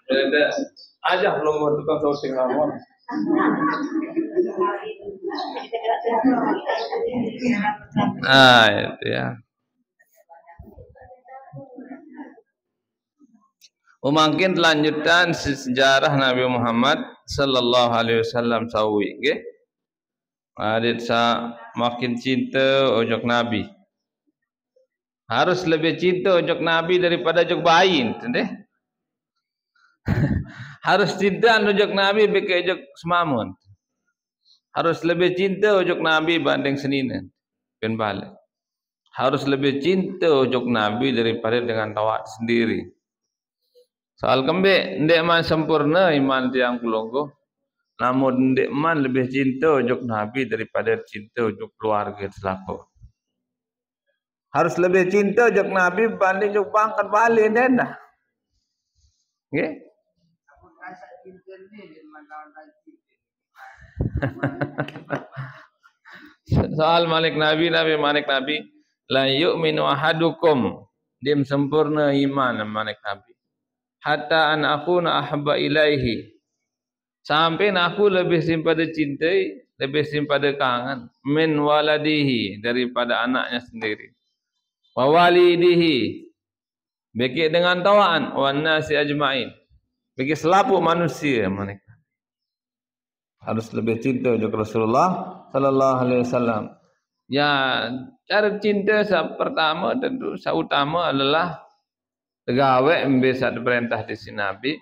Ada aja belum buat tukang sorting lamon. Itu ya. Mungkin lanjutan sejarah Nabi Muhammad sallallahu alaihi wasallam sawi nggih. Adit sa makin cinta ojok Nabi. Harus lebih cinta ojok Nabi daripada ojok bayi, entendeh? Harus cinta ojok Nabi beke ojok semamun. Harus lebih cinta ojok Nabi banding seninen. Ben balik. Harus lebih cinta ojok Nabi daripada dengan tawak sendiri. Soal kembek, ndek man sempurna iman tiang kulungku. Namun ndek man lebih cinta ojok Nabi daripada cinta ojok keluarga selaku. Harus lebih cinta ojok Nabi banding ojok pangkat balik dah. Nggih? Soal Malik Nabi Malik Nabi la yu'minu ahadukum, dia sempurna iman Malik Nabi. Hatta an akuna ahabba ilaihi, sampai aku lebih simpada cintai, lebih simpada kangen min waladihi, daripada anaknya sendiri, wa walidihi, bagi dengan tawaan, wa nasi ajmain, bagi selapu manusia. Mereka harus lebih cinta juga Rasulullah sallallahu alaihi wasallam. Ya, cara cinta pertama tentu utama adalah tegawe embe sat perintah di Nabi,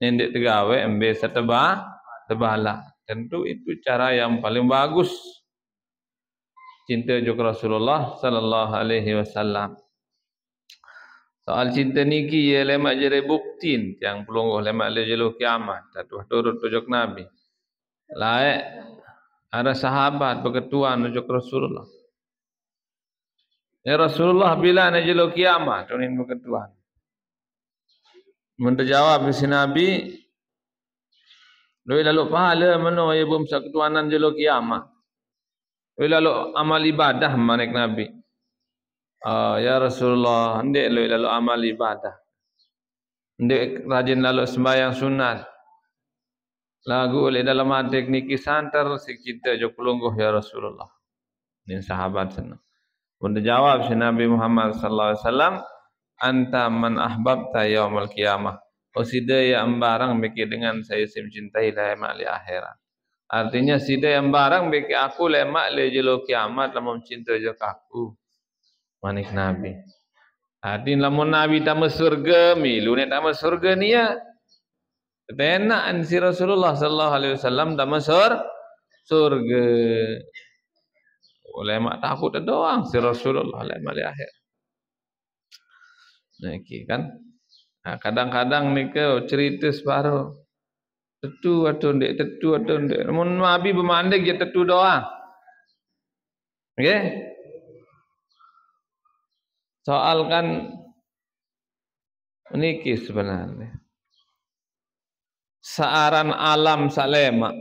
nendek tegawe embe sat tebala. Tentu itu cara yang paling bagus cinta juga Rasulullah sallallahu alaihi wasallam. Soal cinta niki ye lemak jere bukti yang pelungguh lemak le jelo kiamat tatuh turut ujug Nabi. Lae ada sahabat berketuan ujug Rasulullah. Ya Rasulullah bila na jelo kiamat tunin berketuan. Mun terjawab si Nabi, lui lalu pahala mano ya bum saketuanan jelo kiamat. Lui lalu amal ibadah manik Nabi. Ya Rasulullah, ndek lui lalu amal ibadah. Ndek rajin lalu sembahyang sunat. Lagu oleh dalam hati niki santer si kita jo pelungguh ya Rasulullah. Ini sahabat sana. Mun terjawab si Nabi Muhammad sallallahu alaihi wasallam, anta man ahbabta yaumul qiyamah. Sida yang barang beki dengan saya mencintai lemak li akhirat. Artinya sida yang barang beki aku lemak li jelo kiamat lamun cinta jo aku. Manik Nabi. Artinya lamun Nabi tamu surga milu nek tamu surga ni ya. Tenak si Rasulullah sallallahu alaihi wasallam tamu surga. Lemak takut doang si Rasulullah lemak li akhirat. Niki kan. Nah, kadang-kadang ni ke cerita separuh. Tetu atau ndek, tetu atau ndek. Mun Nabi bermandek je tetu doang. Okey. Soal kan niki sebenarnya. Saaran alam salema.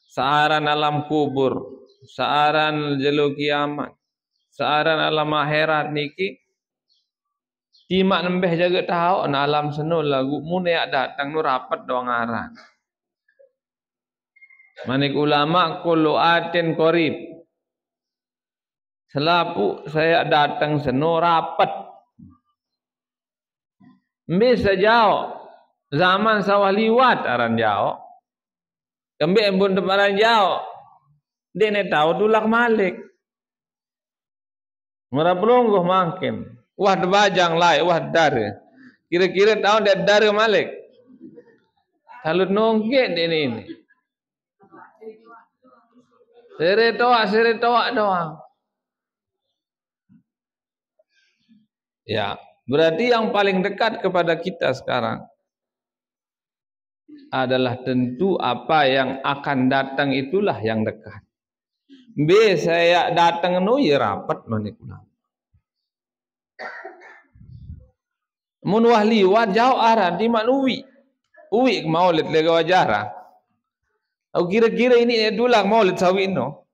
Saaran alam kubur, saaran jelo kiamat, saaran alam akhirat niki timak nembeh jaga tahu na alam senul lagu mun yak datang nu rapat doang aran. Manik ulama kullu atin qarib. Selapu saya datang seno rapat. Mbis sajao zaman sawah liwat aran jao. Kembek embun teparan jao. Dene tahu dulak malik. Murah pelungguh makin. Wah debajang lai, wah dare. Kira-kira tahun dia dare malik. Kalau nongke ini. Sere toak doang. Ya, berarti yang paling dekat kepada kita sekarang adalah tentu apa yang akan datang itulah yang dekat. B saya datang nu ya rapat manikuna. Mun wah liwat jauh arah di manuwi. Uwi maulid lega wajara. Au kira-kira ini dulang maulid sawi no.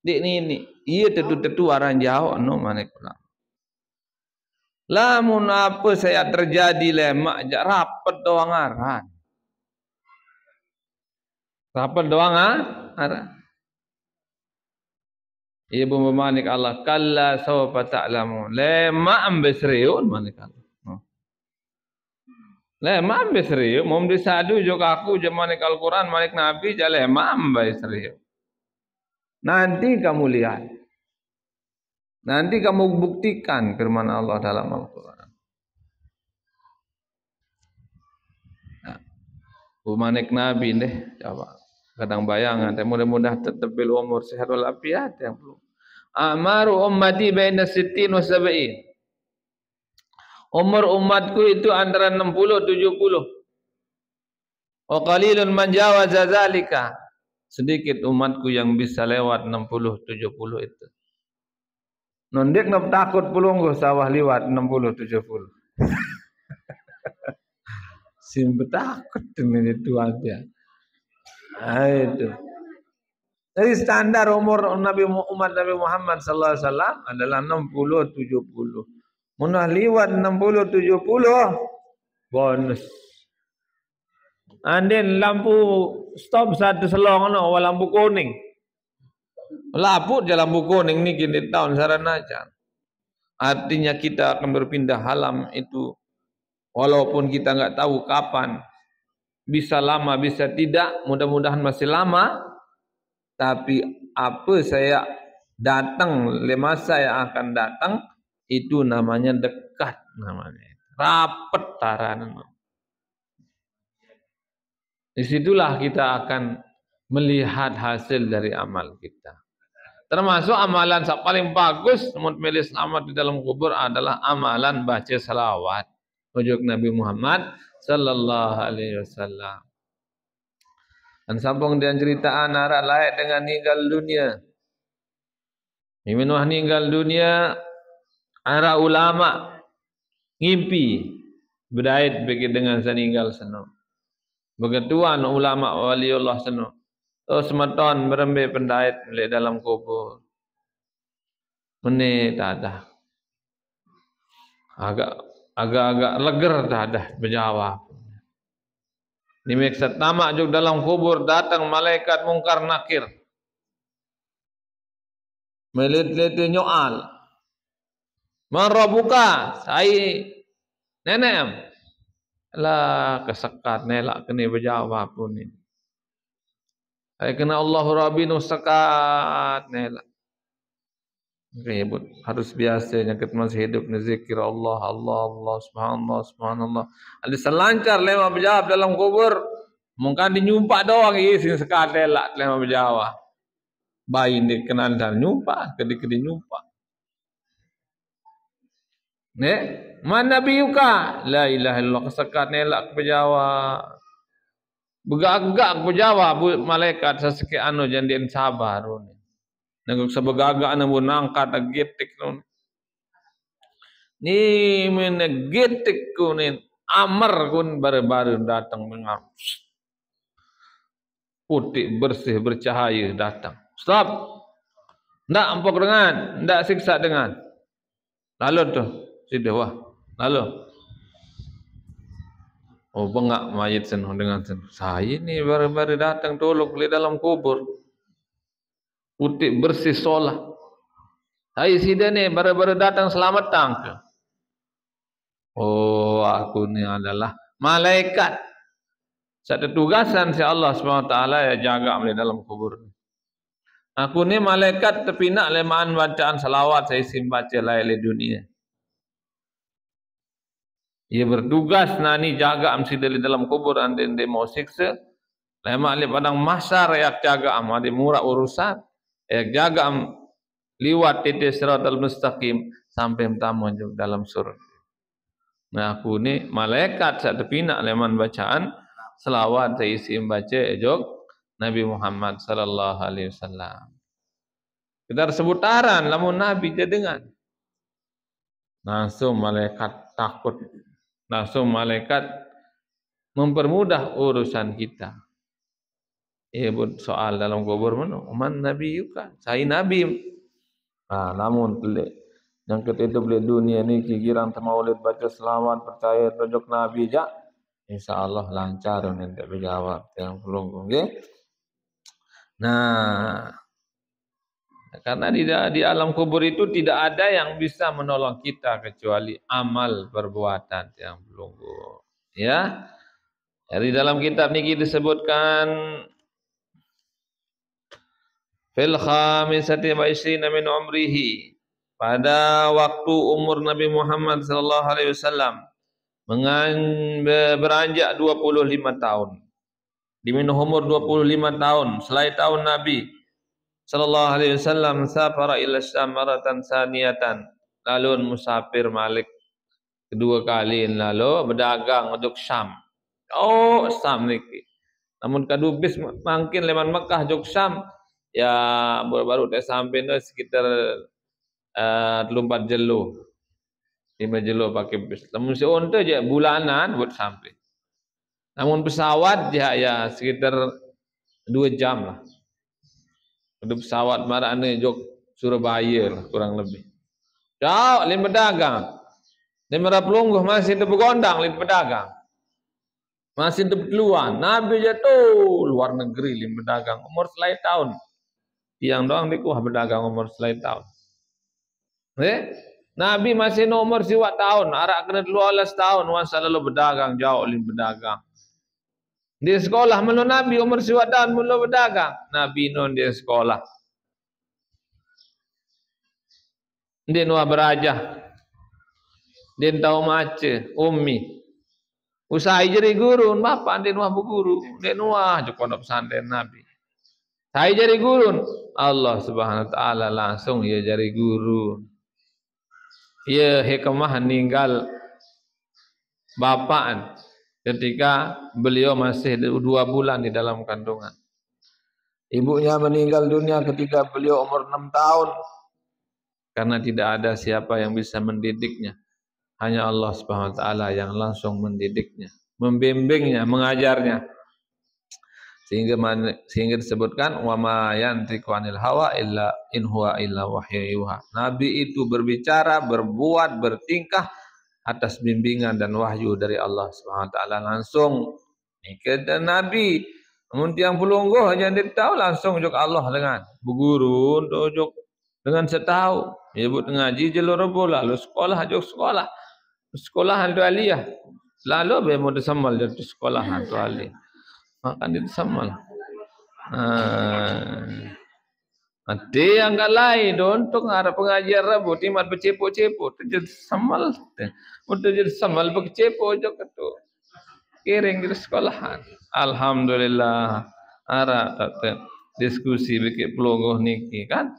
Dik ni iya tetu-tetu arah jauh no manikuna. Lamun apa saya terjadi lemak jak rapat doang aran. Rapat doang aran. Ibu memanik Allah kalla sawfa ta'lamun. Lemak ambe serius manik Allah. Lemak ambe serius. Mum disadu juga aku je manik Al-Quran manik Nabi je lemak ambe serius. Nanti kamu lihat. Nanti kamu buktikan firman Allah dalam Al-Quran. Nah, manik Nabi deh. Coba. Kadang bayangan. Mudah-mudahan tetap bil umur sehat walafiat yang perlu. Amaru ummati baina 60 wa 70. Umur umatku itu antara 60 70. Wa qalilun man jawaza zalika. Sedikit umatku yang bisa lewat 60 70 itu. Nondek nak takut pulunggu sawah liwat 60 70. Sim takut dengan itu aja. Itu. Jadi standar umur umat Nabi Muhammad sallallahu alaihi wasallam adalah 60 70. Munah liwat 60 70 bonus. Andin lampu stop satu selong no lampu kuning. Laput je lampu kuning ni kini tahun saranaja. Artinya kita akan berpindah halam itu walaupun kita enggak tahu kapan. Bisa lama bisa tidak, mudah-mudahan masih lama. Tapi apa saya datang, masa yang akan datang itu namanya dekat namanya. Rapat taran. Disitulah kita akan melihat hasil dari amal kita. Termasuk amalan yang paling bagus menurut majlis selamat di dalam kubur adalah amalan baca salawat ujuk Nabi Muhammad sallallahu alaihi wasallam. Dan sambung dengan cerita anak layak dengan meninggal dunia. Minuah meninggal dunia, para ulama ngimpi berdait bagi dengan seninggal seno. Begituan ulama waliullah seno. Terus semeton berembe pendait di dalam kubur. Mene tak ada. Agak leger tak ada berjawab. Nimeksa tamak juga dalam kubur datang malaikat mungkar nakir. Melit-liti nyoal. Man rabbuka? Saya nenek. Lah kesekat nelak kena berjawab pun ni. Saya kena Allah Rabbinu sekat nelak. Ribut. Harus biasanya kita masih hidup ni zikir Allah, Allah, subhanallah. Ada selancar lema berjawab dalam kubur. Mungkin dinyumpak doang isi sekat nelak lema berjawab. Bayi ni kenal dan nyumpak, kedi-kedi nyumpak. Ne, man nabiyuka? La ilaha illallah kesekat nelak berjawab. Begagak berjawab malaikat sesekali anu jandian sabar ni. Nengok sebegagak namun angkat getik nun. Ni mana getik kunin amar kun baru-baru datang mengam. Putih bersih bercahaya datang. Stop. Ndak ampok dengan, ndak siksa dengan. Lalu tu, sudah wah. Lalu. Oh bengak mayat senang dengan senang. Saya ni baru-baru datang tolong di dalam kubur. Putih bersih solah. Saya sida ni baru-baru datang selamat tangke. Oh aku ni adalah malaikat. Satu tugasan si Allah SWT ya jaga di dalam kubur. Aku ni malaikat terpinak lemaan bacaan salawat saya simbaca lain di dunia. Ia bertugas nani jaga amsi di dalam kubur ande mau siksa. Lemak li padang mahsyar yak jaga am ade murah urusan. Yak jaga am liwat titik siratal mustaqim sampai tamu dalam surga. Nah aku ni malaikat sak terpinak leman bacaan selawat saya isi membaca ejok Nabi Muhammad sallallahu alaihi wasallam. Kita sebutaran lamun Nabi je dengar. Langsung malaikat takut. Langsung malaikat mempermudah urusan kita. Buat soal dalam kubur mana? Man Nabi yuka. Saya Nabi. Namun Yang ketiga beli dunia ni kirang maulid baca selawat percaya tajuk Nabi jak. InsyaAllah lancar nanti berjawab yang pelunggu. Okay? Nah, karena di alam kubur itu tidak ada yang bisa menolong kita kecuali amal perbuatan yang pelunggu. Ya. Jadi dalam kitab ini disebutkan fil khamisati wa ishrina min umrihi, pada waktu umur Nabi Muhammad sallallahu alaihi wasallam beranjak 25 tahun. Di umur 25 tahun, selain tahun Nabi sallallahu alaihi wasallam safara ila Syam maratan saniyatan. Lalu musafir Malik kedua kali lalu berdagang untuk Syam. Oh, Syam niki. Namun kadubis makin leman Mekah jog Syam ya baru-baru dah sampai tu sekitar 4 jelo. 5 jelo pakai bis. Namun seonta je bulanan buat sampai. Namun pesawat ya sekitar 2 jam lah. Ada pesawat marane jog Surabaya lah kurang lebih. Jauh lin berdagang. Lin merapelungguh masih tu bergondang lin berdagang. Masih tu keluar. Nabi jatuh luar negeri lin berdagang umur selai tahun. Yang doang dikuah berdagang umur selai tahun. Nabi masih nomor siwak tahun, arak kena 12 tahun masa lalu berdagang jauh lin berdagang. Di sekolah melu Nabi umur siwak tahun melu berdagang. Nabi non di sekolah. Dia nuah berajah. Dia tahu maca, ummi. Usai jadi guru, bapak dia nuah berguru. Dia nuah je pondok pesantren Nabi. Saya jadi guru. Allah Subhanahu wa taala langsung ia jadi guru. Ia hikmah meninggal bapak ketika beliau masih 2 bulan di dalam kandungan. Ibunya meninggal dunia ketika beliau umur 6 tahun. Karena tidak ada siapa yang bisa mendidiknya. Hanya Allah Subhanahu wa taala yang langsung mendidiknya, membimbingnya, mengajarnya. Sehingga disebutkan wa ma yantiqu anil hawa illa in huwa illa wahyu yuha. Nabi itu berbicara, berbuat, bertingkah atas bimbingan dan wahyu dari Allah Subhanahu wa taala langsung. Kata Nabi, mun tiang pelungguh aja dia tahu langsung juk Allah dengan berguru juk dengan setahu. Nyebut ngaji jalur bola, lalu sekolah juk sekolah. Sekolahan tu aliyah. Lalu be mau disamal jadi sekolahan tu aliyah. Makan di samal. Ada yang enggak lain untuk ngarap pengajian Rabu timat bercepuk-cepuk terjadi samal. Untuk jadi samal bercepuk jok tu. Kiring di sekolahan. Alhamdulillah. Ara diskusi bikin pelungguh niki kan.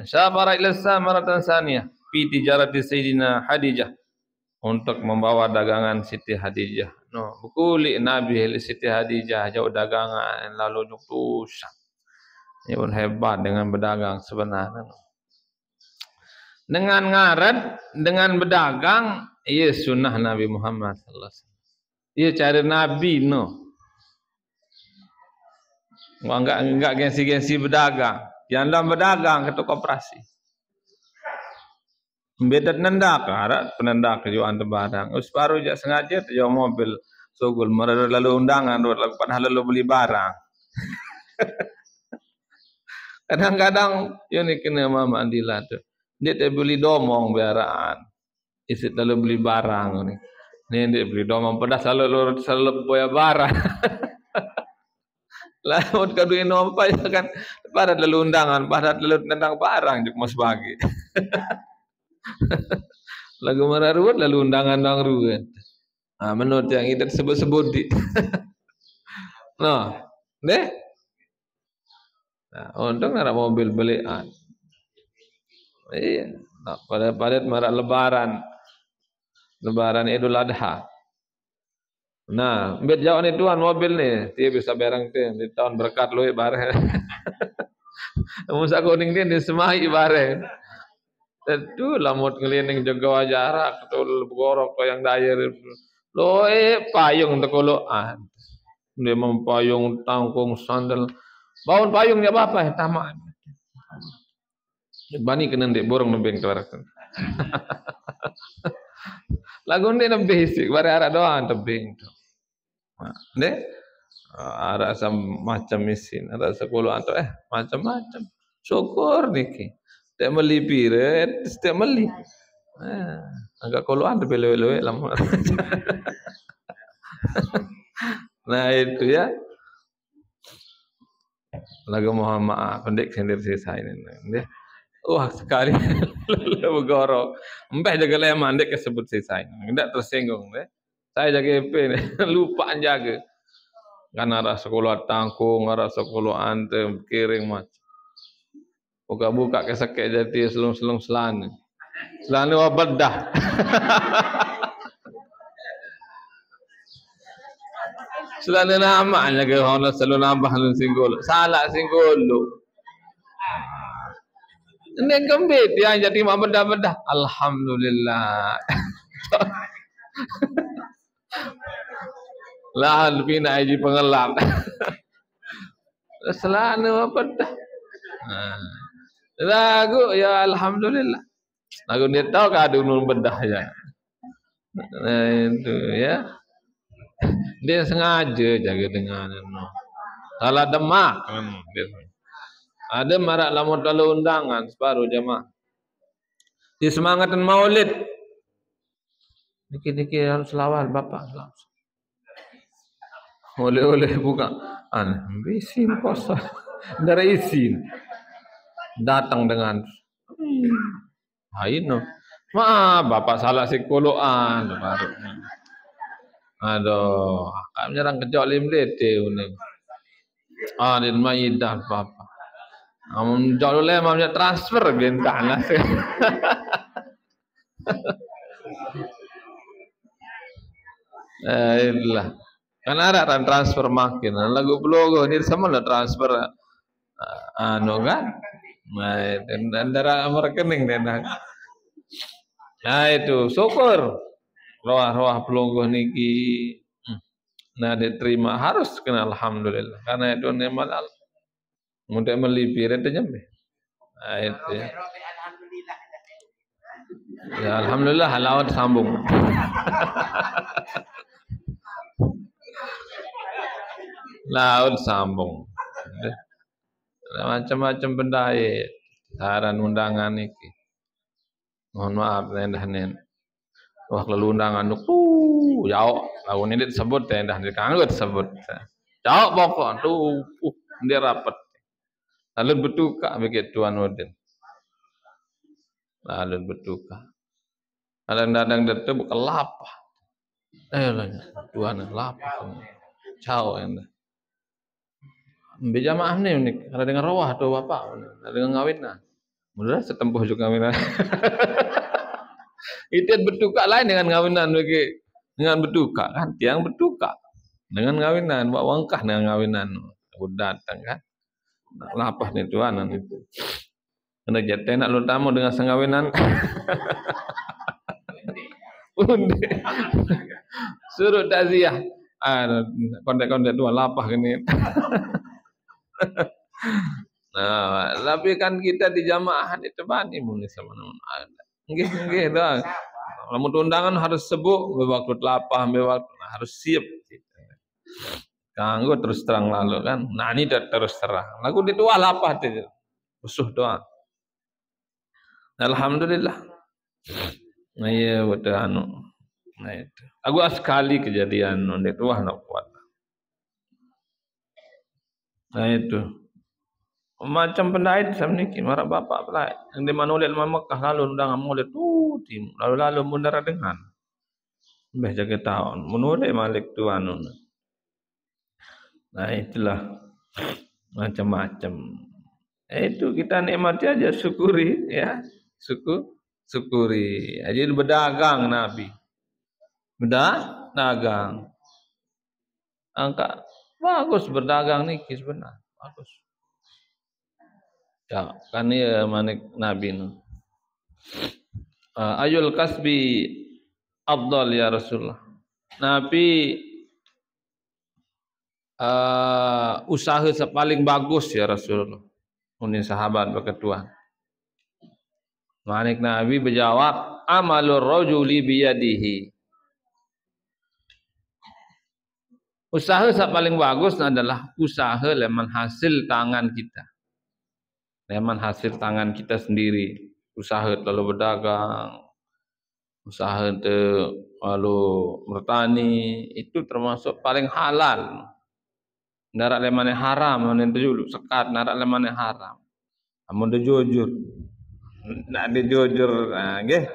Syafara ila samaratan saniyah fi tijarati Sayyidina Khadijah. Untuk membawa dagangan Siti Khadijah. No, bukuli Nabi Siti Khadijah jauh dagangan lalu nyutus. Ini pun hebat dengan berdagang sebenarnya. Dengan ngarat, dengan berdagang, ia sunnah Nabi Muhammad sallallahu alaihi wasallam. Ia cara Nabi no. Enggak gengsi-gengsi berdagang. Yang dalam berdagang ketua koperasi. Bedat nendak, ada penendak kejuan barang. Baru je sengaja tu mobil sogul mereka lalu undangan, lalu padahal lalu beli barang. Kadang-kadang ini kena mama andila tu. Dia tak beli domong biaraan. Isi lalu beli barang ni. Ni dia beli domong pedas selalu bayar barang. Lalu kadu ini apa ya kan? Pada lalu undangan, pada lalu tentang barang juk mas bagi. Lagu meraruat lalu undangan dang ruat. Menurut yang kita sebut-sebut di. No, deh. Untung ada mobil belian. Iya. Pada marak lebaran Idul Adha. Nah, bet jauh ni tuan mobil ni, dia bisa berang tu di tahun berkat lu bare. Musa kuning dia di semai bare. Tentu lamut ngelining jaga wajarak betul borok yang dayar. Loe payung tekoloan. Dia mempayung tangkung sandal. Baun payung dia apa? Tamat. Bani kena ndek borong nembeng kelar. Lagu ndek nembeng sik bare arah doang tebing tu. Ndek ada macam mesin, ada sekolah atau macam-macam. Syukur niki. Tak meli piret, tak meli. Agak koloan tu belewe-lewe lama. Nah itu ya. Lagu mohon maaf, pendek sendiri selesai ini. Wah sekali lalu goro. Mbah jaga lema ndek kesebut selesai. Ndak tersinggung deh. Saya jaga EP lupa jaga. Kan arah sekolah tangkung, arah sekolah antem, kiring macam. Buka-buka kesakit jati selung-selung selana. Selana wabat dah. Selana namanya ke orang selalu nambah lu singgol. Salah singgol lu. Ini gembit yang jadi mak bedah-bedah. Alhamdulillah. Lah lebih nak jadi pengelap. Selana wabat dah. Lagu ya alhamdulillah. Lagu dia tahu kadu nun bedah aja. Itu ya. Dia sengaja jaga dengan salah demak. Ada marak lamun kalau undangan separuh jemaah. Di semangatan Maulid. Dikit-dikit harus selawat bapak selawat. Oleh-oleh buka. Isin kosa. Dari isin. Datang dengan haino. Bapak salah sikoloan baru. Aduh, kami nyerang kejauh limlete unik. Din maidah bapak. Amun jauh le mamnya transfer bintang lah. Itulah. Kan ada kan transfer makin. Lagu blogo ni sama lah transfer. Kan? Dan darah rekening dan. Nah itu syukur. Roh-roh pelungguh niki nah diterima harus kena alhamdulillah karena itu nikmat Allah. Mudah melipir itu nyampe. Nah itu ya. Ya alhamdulillah halawat sambung. Laut sambung. Macam-macam benda saran undangan niki. Mohon maaf nen. Wah kalau undangan jauh lagu ini disebut dah dikanggut disebut jauh pokok tu dia rapat lalu bertukar begitu Tuan Udin lalu bertukar kadang-kadang dia tu bukan lapah Tuan lapah jauh anda berjamaah ni unik ada dengan rawah tu bapak ada dengan ngawin nah mudah setempuh juga ngawin itu bertukar lain dengan ngawinan bagi dengan bertukar kan tiang bertukar dengan ngawinan buat wangkah dengan ngawinan datang kan lapah ni tuanan itu kena jatuh nak lu tamu dengan sengawinan suruh takziah kontak-kontak tuan lapah gini. Nah tapi kan kita di jamaah itu bani muni sama ada nggih dah. Lamun undangan harus sebut waktu lapah waktu harus siap. Kanggo terus terang lalu kan. Nah ini terus terang. Lagu itu lapah tu. Usuh doa. Alhamdulillah. Nah ya betul anu. Nah itu. Aku sekali kejadian itu nak kuat. Nah itu. Macam pendait sama niki marah bapak pelai yang di Maulid Mekah lalu undangan Maulid tim lalu mundar dengan mbah jaga tahun menoleh Malik tuan. Nah itulah macam-macam itu kita nikmati aja syukuri ya syukuri aja berdagang Nabi berdagang angka bagus berdagang niki sebenar bagus. Ya, kan ya manik Nabi nu. Ayul kasbi afdal ya Rasulullah. Nabi usaha paling bagus ya Rasulullah. Ini sahabat berketuan. Manik Nabi berjawab, amalur rajuli biyadihi. Usaha yang paling bagus adalah usaha leman hasil tangan kita. Leman hasil tangan kita sendiri. Usaha lalu berdagang, usaha itu lalu bertani, itu termasuk paling halal. Narak leman haram, mana itu dulu sekat narak leman haram. Amun dia jujur, nak dia jujur, nggih.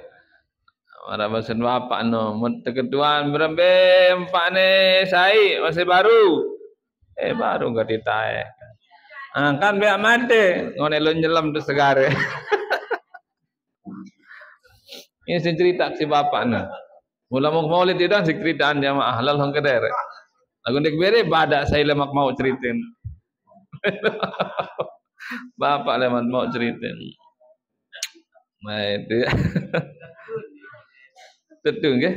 Orang bahasa bapak no, ketuan berembe empat ni sai masih baru, baru gak ditae. Kan biar mati, ngone lo nyelam tu segare. Ini saya cerita si bapak ni. Mula mau maulid itu si ceritaan jamaah halal hong kedere. Lagu dek bere badak saya lemak mau ceritain. Bapak lemak mau ceritain. Nah itu. Tentu ke?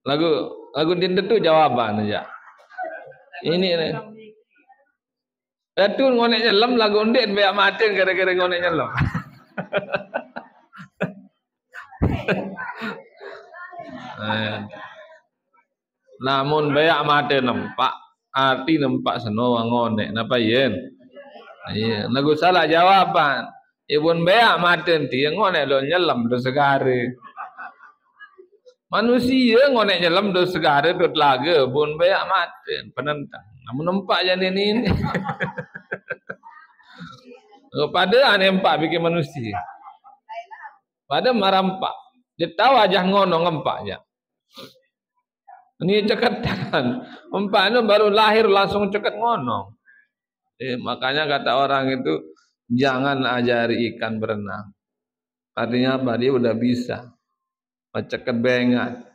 Lagu din tentu jawaban aja. Ini ni. Tentu ngonek nyelam lagu din biar mati gara-gara ngonek nyelam. Namun bayak mati nampak, arti nampak seno ngonek napa yen? Iya, lagu salah jawaban. Ibun bayak mati ti ngonek lo nyelam do segare. Manusia ngonek nyelam do segare do telaga, bun bayak mati penentang. Namun nampak jadi ini. Pada ane empak bikin manusia. Pada marampak. Dia tahu aja ngono ngempak aja. Ini ceketan. Empak itu baru lahir langsung ceket ngono. Makanya kata orang itu jangan ajari ikan berenang. Artinya apa? Dia udah bisa. Ceket bengat.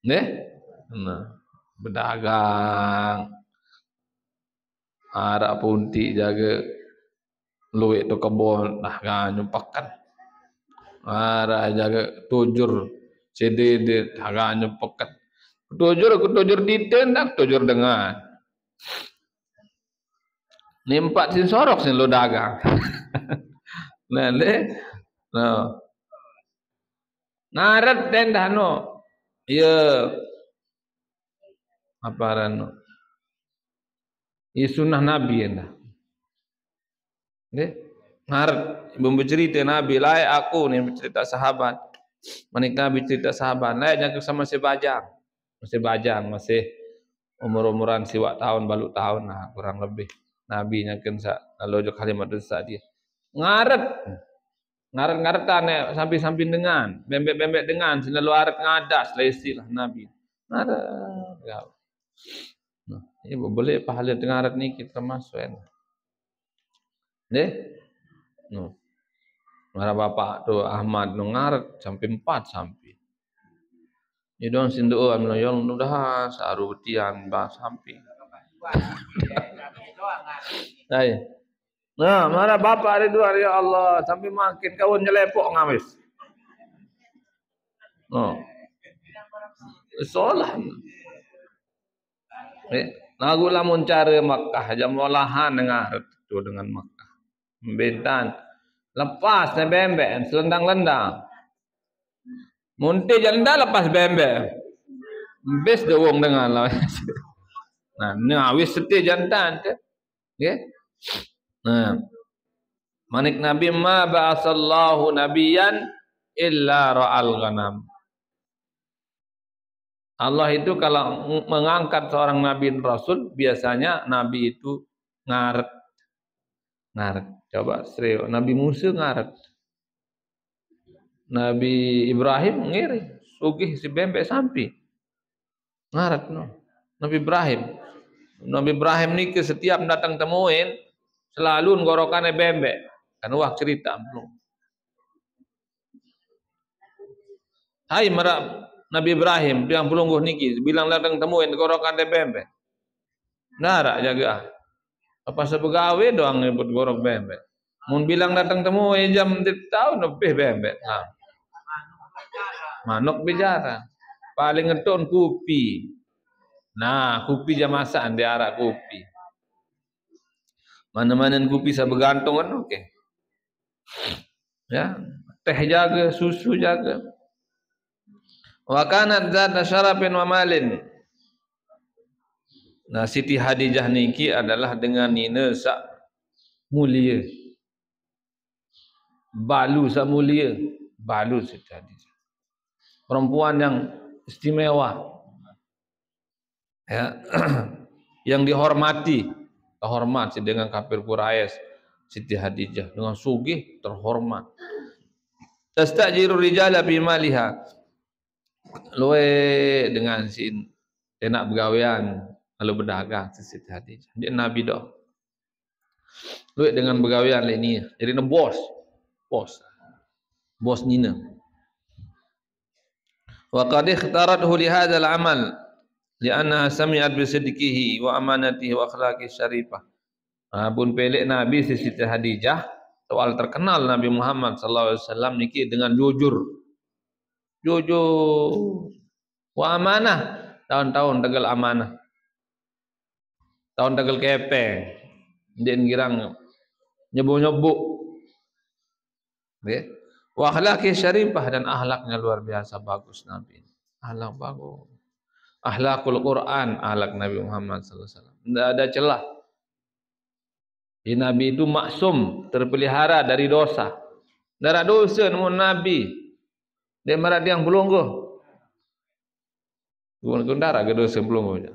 Nah, berdagang. Arak punti jaga luik tu kebon. Nah, kan nyumpakan. Arak jaga tujur. CDD. Kan nyumpakan. Kutujur diten dak tujur dengan. Ni empat sin sorok sin lo dagang. Nah, no. Ngaret den dah no. Ya. Apa rano? Ya sunnah Nabi dah. Nggih. Ngaret bercerita Nabi lain aku ni bercerita sahabat. Manik Nabi cerita sahabat lain yang sama si bajang. Masih bajang, masih umur-umuran siwak tahun, baluk tahun lah, kurang lebih. Nabi nyakin lalu jok kalimat itu saat dia. Ngaret-ngaretan sampai dengan, bembek-bembek dengan, selalu aret ngadas, lesi lah Nabi. Ngaret. Ya. Nah, ini boleh pahala ngaret ni kita masuk kan. No. Mara bapak tu Ahmad no ngaret sampai 4 sampai. Ni dong sindu amno yang mudah saru tian ba sampai. Hai. Nah, mara bapak ada dua ya Allah sampai makin kawan nyelepok ngamis. Oh. Solah. Lagu lamun cara Makkah jam olahan dengar tu dengan Makkah. Bentan lepas ne bembek selendang-lendang. Munti janda lepas bembek. Bes de wong dengan lah. Nah, ni awis seti jantan tu. Nggih. Nah. Manik Nabi ma ba'asallahu nabiyan illa ra'al ghanam. Allah itu kalau mengangkat seorang nabi dan rasul biasanya nabi itu ngaret. Ngaret. Coba serius. Nabi Musa ngaret. Nabi Ibrahim ngiri. Sugih si bembek sampai. Ngaret no. Nabi Ibrahim ni ke setiap datang temuin selalu ngorokannya bembek. Kan wah cerita belum. Hai merah Nabi Ibrahim yang pelungguh niki bilang datang temuin ngorokannya bembek. Narak jaga. Apa sebegawe doang nyebut gorok bembek. Mun bilang datang temuin jam tahun lebih bembek. Nah. Manuk bicara. Paling ngetun kopi. Nah, kopi jam masakan dia arak kopi. Mana-mana kopi saya bergantung kan okey. Ya. teh jaga, susu jaga. Wa kanat zat syarafin wa malin. Nah, Siti Hadijah niki adalah dengan nina sak mulia. Balu sak mulia. Balu Siti Hadijah. Perempuan yang istimewa. Ya. Yang dihormati. Terhormat dengan kafir Quraisy. Siti Hadijah dengan sugih terhormat. Tastajiru rijala bi maliha. Luwe dengan sin nak bergawean lalu berdagang Siti Hadijah. Dia Nabi dah. Luwe dengan bergawean ni. Jadi bos. Bos nina. Wa qad ikhtarathu li hadzal amal li'annaha sami'at bi sidqihi wa amanatihi wa akhlaqihi syarifah. Pun pelik Nabi Siti Hadijah soal terkenal Nabi Muhammad sallallahu alaihi wasallam niki dengan jujur. Wa amanah, tahun-tahun tegal amanah. Tahun tegal kepeng. Dia ngirang nyebuk-nyebuk. Nggih. Wa akhlaqi syarifah dan akhlaknya luar biasa bagus Nabi. Akhlak bagus. Akhlakul Quran, akhlak Nabi Muhammad sallallahu alaihi wasallam. Tidak ada celah. Nabi itu maksum, terpelihara dari dosa. Dari dosa namun Nabi. Dia marah dia yang belungguh. Bukan darah ke dosa belungguhnya.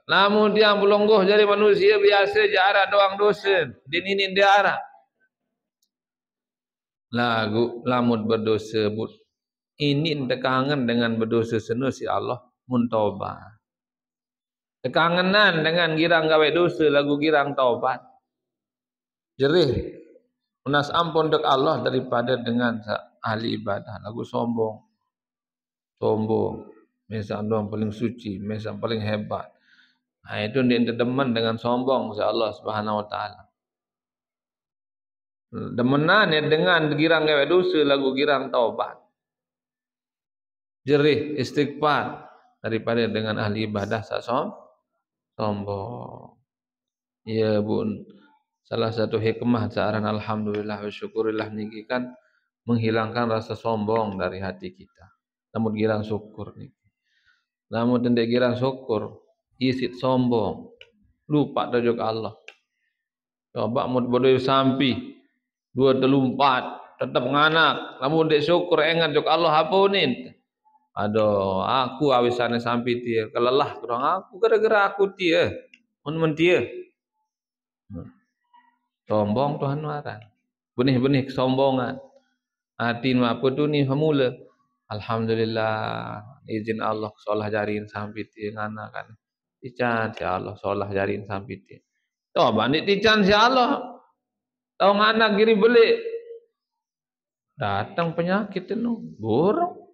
Namun dia belungguh jadi manusia biasa jarak doang dosa. Dia ninin dia arah. Lagu lamut berdosa but. Ini tekangan dengan berdosa senu si Allah muntaubat. Tekanganan dengan girang gawe dosa lagu girang taubat. Jerih. Menas ampun dek Allah daripada dengan ahli ibadah. Lagu sombong. Mesang doang paling suci. Mesang paling hebat. Nah, itu dia demen dengan sombong si Allah Subhanahu wa taala. Demenan ya dengan girang gawe dosa lagu girang taubat. Jerih istighfar daripada dengan ahli ibadah sombong. Ya bun, salah satu hikmah saaran alhamdulillah wa syukurillah niki kan menghilangkan rasa sombong dari hati kita. Namun girang syukur niki. Namun tendek girang syukur isit sombong. Lupa tajuk Allah. Coba mud bodoh sampi 2 3 4 tetap nganak. Namun dek syukur ingat juk Allah hapunin. Aduh, aku awisane sampai dia kelelah kurang aku gara-gara aku dia mun dia. Sombong Tuhan marah. Benih-benih kesombongan. Hati apa tu ni hamula. Alhamdulillah izin Allah solah jarin sampai dia ngana kan. Tican si Allah solah jarin sampai dia. Toh bandit tican si Allah. Tahu ngana giri beli. Datang penyakit itu buruk.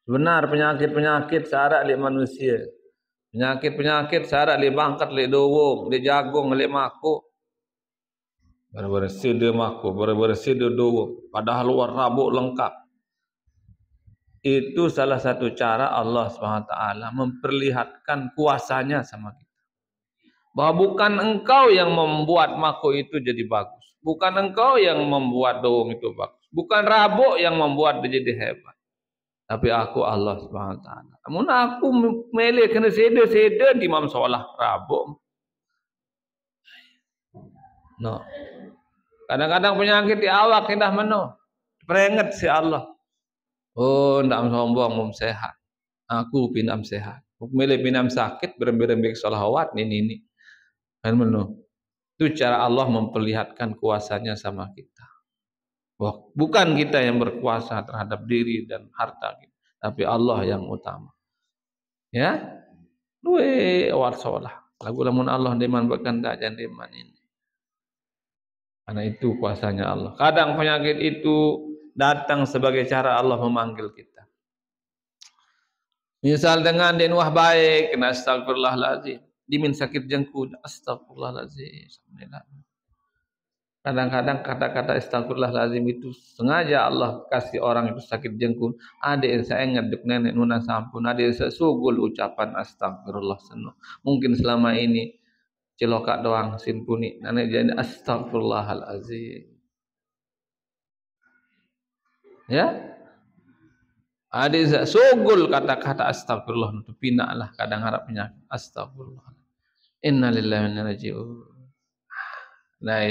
Benar penyakit-penyakit syarat oleh manusia. Penyakit-penyakit syarat oleh bangkat, oleh dowong, oleh jagung, oleh makuk. Bersih dia makuk, bersih dia dowong. Padahal luar rabuk lengkap. Itu salah satu cara Allah SWT memperlihatkan kuasanya sama kita. Bahwa bukan engkau yang membuat makuk itu jadi bagus. Bukan engkau yang membuat dowong itu bagus. Bukan rabuk yang membuat dia jadi hebat. Tapi aku Allah SWT. Namun aku melih kena seda di mam solah rabuk. No. Kadang-kadang penyakit di awak indah meno. Peringat si Allah. Oh, ndak sombong mum sehat. Aku pinam sehat. Aku melih pinam sakit berembik-embik salawat ini. Kan meno. Itu cara Allah memperlihatkan kuasanya sama kita. Bukan kita yang berkuasa terhadap diri dan harta kita, tapi Allah yang utama. Ya, luwe warsolah. Lagu lamun Allah deman berkehendak jangan deman ini. Karena itu kuasanya Allah. Kadang penyakit itu datang sebagai cara Allah memanggil kita. Misal dengan den wah baik, kena astagfirullahalazim. Dimin sakit jengkut, astagfirullahalazim. Kadang-kadang kata-kata astagfirullahalazim itu sengaja Allah kasih orang itu sakit jengkut. Ada yang saya ingat duk nenek nuna sampun. Ada yang saya sugul ucapan astagfirullah seno. Mungkin selama ini Celokak doang sin puni. Nane jadi astagfirullahalazim. Ya. Ada sogol kata-kata astagfirullah itu pinaklah kadang harap penyakit. Astagfirullah. Innalillahi wa inna ilaihi raji'un. Nah,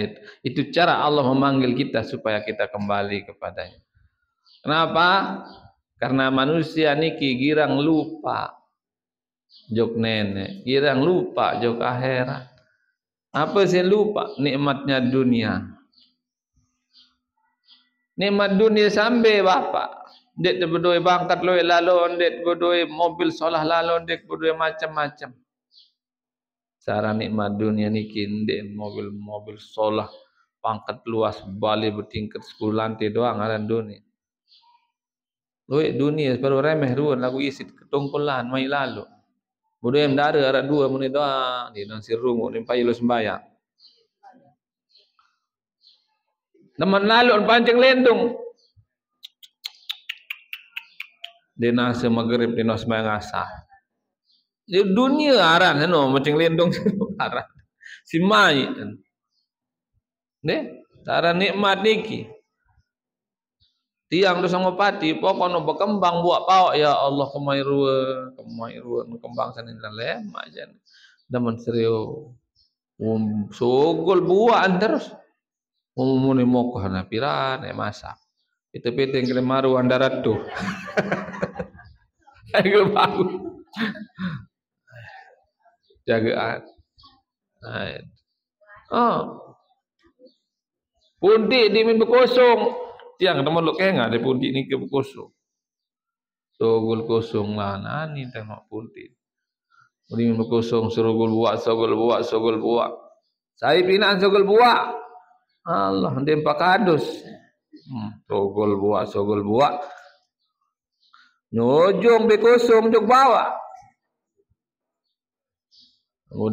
itu cara Allah memanggil kita supaya kita kembali kepadanya. Kenapa? Karena manusia niki girang lupa jok nenek, girang lupa jok akhirat. Apa sih lupa? Nikmatnya dunia. Nikmat dunia sampai bapak. Dek berdua bangkat loe lalu, dek berdua mobil solah lalu, dek berdua macam-macam. Cara nikmat dunia niki dek mobil solah pangkat luas balik bertingkat 10 lantai doang aran dunia. Loe dunia baru remeh ruan lagu isit ketungkulan mai lalu. Berdua yang dara arak 2 menit doang di nang sirungu nimpai lo sembayang. Teman lalu pancing lendung. Di nasi maghrib di nasi sembayang asar. Di dunia aran no pancing lendung aran. Si mai. Ne, cara nikmat niki. Tiang tu sangopati pokokno berkembang buat pawak ya Allah kemai ruan kembang sanin dalem aja. Daman serius. Sogol buat terus. Muni mokoh na piran masak. Itu piteng kele maru andarat tu. Aku baru. Jagaan. Pundi di min berkosong. Tiang teman lu kenga di pundi ni ke berkosong. Sogol kosong lah nani tengok pundi. Pundi min berkosong sogol buat. Saya pinaan sogol buat. Allah dia pakadus. Sogol buat. Nyojong be kosong jok bawa.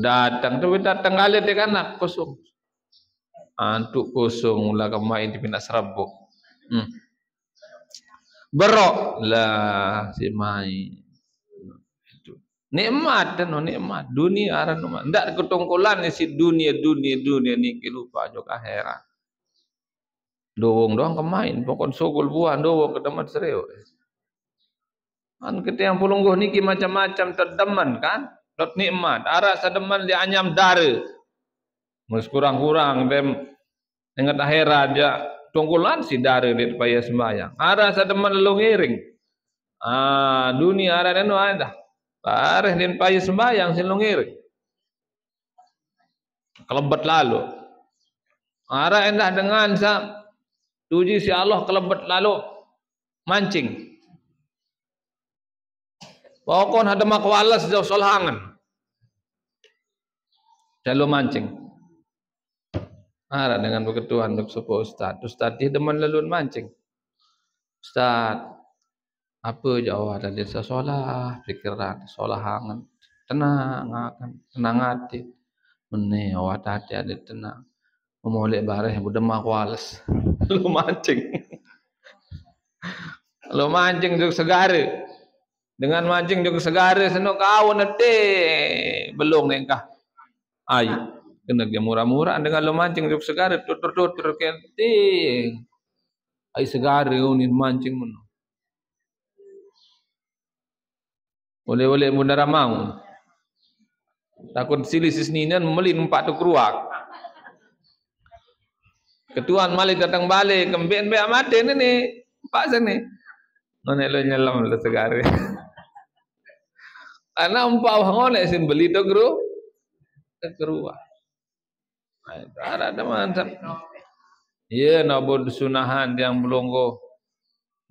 Datang kali dia kanak kosong. Antuk kosong lah kemai di pindah serabuk. Berok lah si mai. Nikmat dan nikmat dunia aran nikmat. Ndak ketongkolan si dunia ni lupa jok akhirat. Dowong doang kemain pokon sogol buah dowong kedemat sereo. Kan kita yang pulungguh niki macam-macam terdeman kan? Dot nikmat. Ara sademan dia anyam dare. Mus kurang-kurang dem ingat akhirat dia tongkolan si dare dia payah sembahyang. Ara sademan lu ngiring. Dunia ara anu ada. Pareh din payah sembahyang sin lu ngiring. Kelebet lalu. Ara endah dengan tuji si Allah kelebet lalu mancing. Pokon ada makwalas jauh solhangan. Lalu mancing. Ara dengan beketuan untuk sepuh ustaz. Ustaz dia demen lalu mancing. Ustaz, apa jauh ada desa solah, pikiran solahangan. Tenang hati. Mene awak hati ada tenang. Memolek bareh budak makwalas. Lalu mancing. Lalu mancing untuk segara. Dengan mancing juga segara senok kawan nete belum nengkah. Ai kena dia murah-murah dengan lo mancing juga segara tutur kenting. Ai segara unin mancing meno. Boleh mundara mau. Takut sili sisninan melin 4 tu keruak. Ketuan malik datang balik kembien be amate ni pak sini. None lo nyelam lo segara. Anak umpah ngolek sin beli tu guru keruah. Ada mantap. Ya nabud sunahan yang belonggo.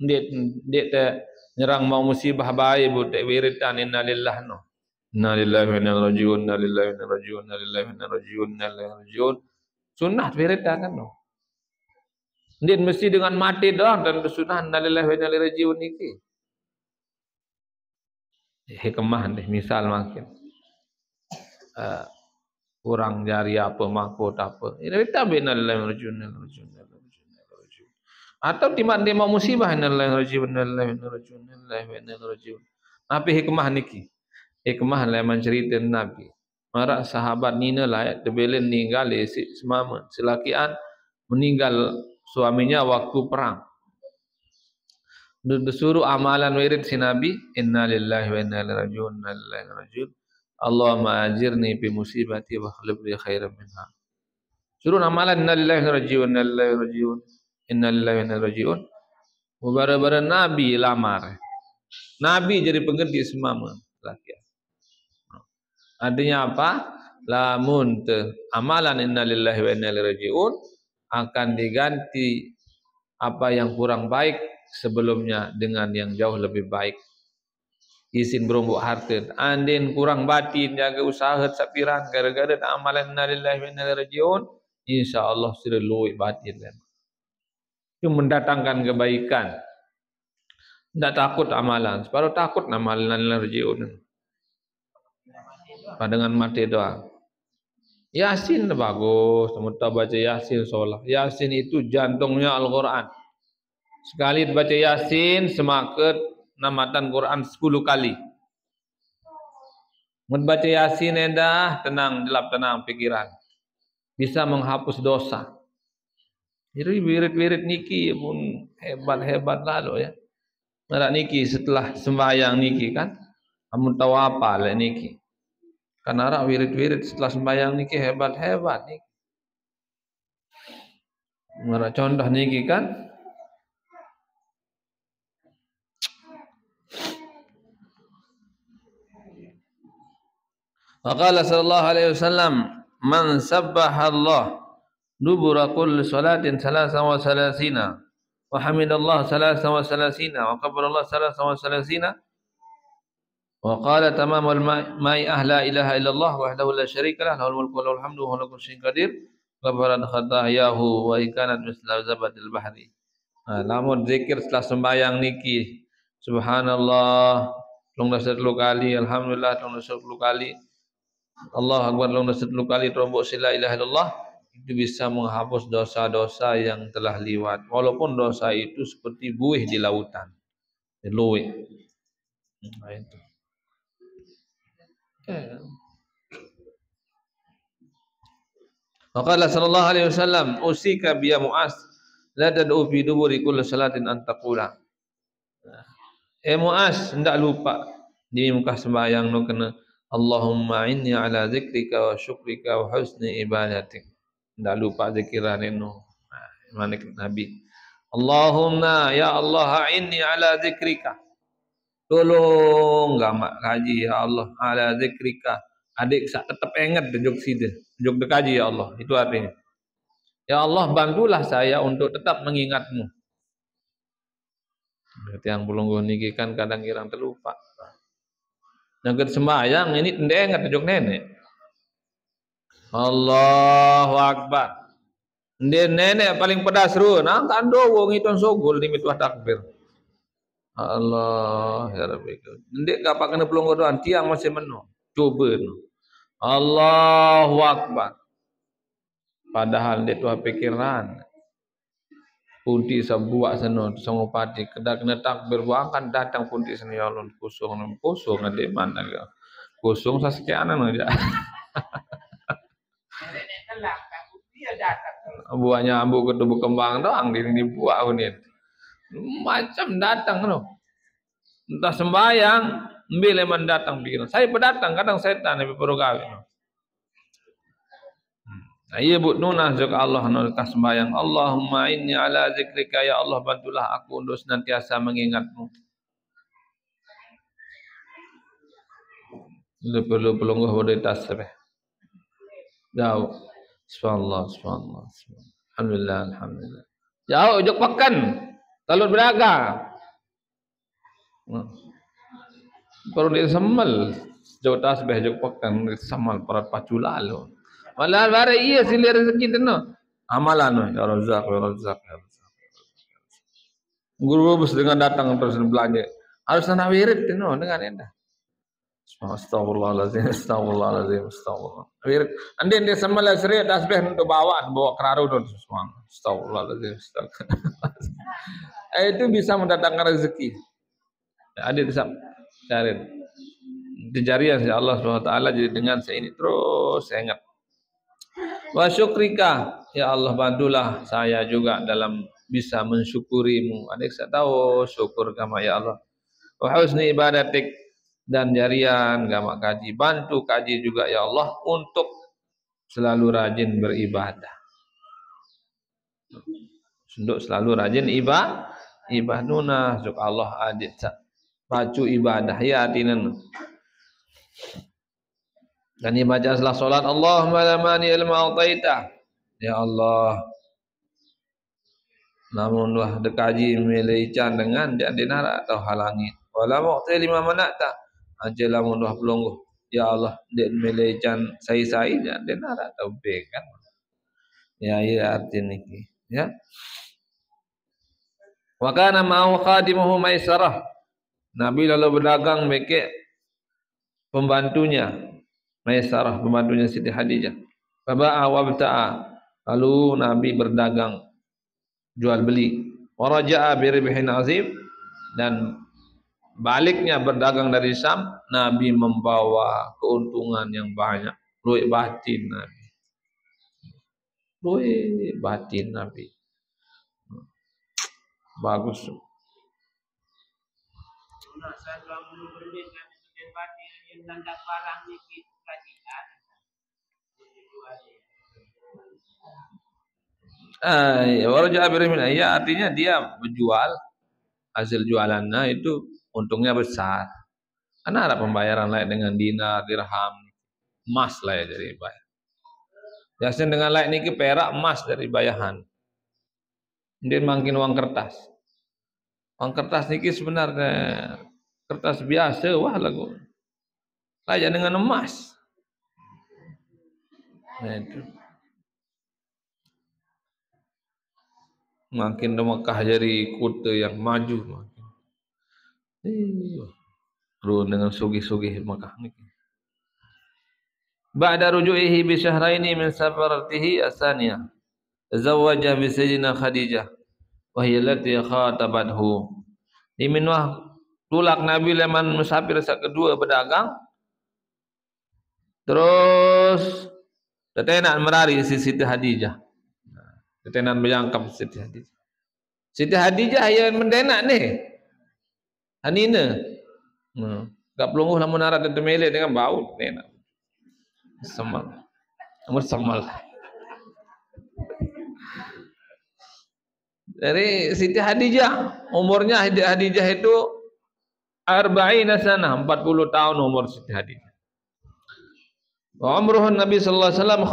Dek nyerang mau musibah baik bu dek wiridan innalillah no. Innalillahi wa inna ilaihi raji'un. Innalillahi wa inna ilaihi raji'un. Innalillahi wa inna ilaihi raji'un. Sunnah wiridan kan no. Dek mesti dengan mati doang dan sunnah innalillahi wa inna ilaihi raji'un iki. Hikmah deh misal makin kurang jari apa mahkot apa ini kita binallah rajun atau timan dia mau musibah innallah rajun tapi hikmah niki hikmah lah menceritakan nabi Marak sahabat nina lah tebelen meninggal isi semama selakian meninggal suaminya waktu perang. Disuruh amalan wirid si Nabi, inna lillahi wa inna ilaihi rajiun, inna lillahi wa inna ilaihi rajiun. Allahumma ajirni bi musibati wa akhlif li khairan minha. Suruh amalan inna lillahi wa inna ilaihi rajiun, inna lillahi wa inna ilaihi rajiun, inna lillahi wa inna ilaihi rajiun. Bara-bara Nabi lamar. Nabi jadi pengganti semama selakian. Artinya apa? Lamun amalan innalillahi wa inna ilaihi rajiun akan diganti apa yang kurang baik sebelumnya dengan yang jauh lebih baik. Isin berombok harta. Andin kurang batin jaga usaha sapiran gara-gara amalan innalillahi wa inna ilaihi rajiun, insyaallah sudah luwih batin. Itu mendatangkan kebaikan. Tidak takut amalan. Separuh takut amalan innalillahi wa inna ilaihi rajiun. Dengan mati doa. Yasin bagus, kita baca Yasin solat. Yasin itu jantungnya Al-Quran. Sekali baca Yasin semakat namatan Quran 10 kali. Membaca Yasin endah tenang, gelap tenang pikiran. Bisa menghapus dosa. Jadi wirid-wirid niki pun hebat-hebat lalu ya. Nggak niki setelah sembahyang niki kan, kamu tahu apa lah niki. Karena arah wirid-wirid setelah sembahyang niki hebat-hebat niki. Mereka contoh niki kan. Waqala sallallahu alaihi wasallam, man sabbaha Allah dubura kulli salatin salasa wa salasina wa hamidallah salasa wa salasina wa kabarallah salasa wa salasina. وقال تمام الماء لا إله إلا الله وحده لا شريك له له الملك وله الحمد وهو على كل شيء قدير غفرت خطاياه وإن كانت مثل زبد البحر. Namun zikir setelah sembahyang niki subhanallah long dasar 10 kali, alhamdulillah long dasar 10 kali, Allah akbar long dasar 10 kali, terombok la ilaha illallah, itu bisa menghapus dosa-dosa yang telah liwat walaupun dosa itu seperti buih di lautan. Luwih. Itu. Waqala sallallahu alaihi wasallam usika biya Mu'az la tad'u fi duburi kulli salatin an taqula. Mu'az hendak lupa di muka sembahyang nu kena Allahumma inni ala zikrika wa syukrika wa husni ibadatik. Hendak lupa zikiran itu. Mana Nabi. Allahumma ya Allah inni ala zikrika. Tolong gamak kaji ya Allah ala zikrika. Adik sak tetap ingat dejok sida, dejok dekaji ya Allah. Itu artinya. Ya Allah bantulah saya untuk tetap mengingatmu. Berarti yang belum niki kan kadang kirang terlupa. Yang sembahyang ini ndek ingat dejok nenek. Allahu akbar. Ndek nenek paling pedas ru, nang kando wong iton sogol di mitwah takbir. Allah ya Rabbi. Ndek kapak kena pelonggo doan tiang masih meno. Coba no. Allahu akbar. Padahal ndek tuah pikiran. Punti sebuak seno songo pati kedak kena takbir akan datang punti seno ya Allah kosong ndek mana ga. Kosong sasekian aja. Buahnya ambu ketubu kembang doang di buah unit. Macam datang no. Entah sembahyang, mbile mendatang pikiran. Saya pendatang, kadang setan lebih perogawi. Nah, iya bu nunah juga Allah nolak sembahyang. Allahumma inni ala zikrika ya Allah bantulah aku untuk senantiasa mengingatmu. Perlu pelungguh bodi tasbih. Jauh. Subhanallah. Alhamdulillah. Jauh jok pakan. Talut beraga. Perlu disemal. Jauh tasbih jok pakan disemal perat pacu lalu. Malah bare iya silir rezeki teno. Amalan ya Razzaq. Guru bus dengan datang terus belanja. Harus ana wirid teno dengan endah. Astagfirullahalazim. Wirid ande dia semal seri tasbih untuk bawa keraru tu semua. Astagfirullahalazim. Itu bisa mendatangkan rezeki. Ada bisa cari. jariah ya Allah SWT. Jadi dengan saya ini terus saya ingat. Wa syukrika, ya Allah bantulah saya juga dalam bisa mensyukurimu. Adik saya tahu syukur kama ya Allah. Wa husni ibadatik, dan jarian kama kaji. Bantu kaji juga ya Allah untuk selalu rajin beribadah. Untuk selalu rajin ibadah suk Allah adit pacu ibadah ya atinan. Dan dibaca setelah solat, Allahumma la mani ilma ataita, ya Allah namun wah dekaji milaican dengan dia dinara atau halangi, wala muqti lima manata aja lamun wah pelungguh, ya Allah dia milaican sai-sai dia dinara atau bekan ya artinya ini ya. Wa kana ma'u khadimuhu maisarah, Nabi lalu berdagang meke pembantunya Maisarah, pembantunya Siti Khadijah. Faba'a wa bta'a, lalu Nabi berdagang jual beli. Wa raja'a bi ribhin azim, dan baliknya berdagang dari Syam, Nabi membawa keuntungan yang banyak. Luwih batin Nabi. Luwih batin Nabi. Bagus. Waraja abirmin, ya artinya dia menjual hasil jualannya itu untungnya besar. Karena ada pembayaran lain dengan dinar, dirham, emas lah ya dari bayar. Biasanya dengan lain niki perak, emas dari bayahan. Dia makin uang kertas. Uang kertas niki sebenarnya kertas biasa wah lagu. Layak dengan emas. Nah itu. Makin Mekah jadi kota yang maju makin. Terus dengan sugih-sugih Mekah ni. Ba'da ruju'ihi bi syahraini min safaratihi asaniya, tazawwaja bi sayyidina Khadijah wa hiya allati khatabathu. Di minwah tulak Nabi leman musafir sak kedua berdagang. Terus tetenan merari si Siti Khadijah. Tetenan berjangkap Siti Khadijah. Siti Khadijah yang mendenak ni. Hanina. Gak pelungguh lamun arat dan temelek dengan bau tenak. Semal. Nomor semal. Dari Siti Khadijah, umurnya Siti Khadijah itu 40 sana, 40 tahun umur Siti Khadijah. Wa umruhun Nabi sallallahu alaihi wasallam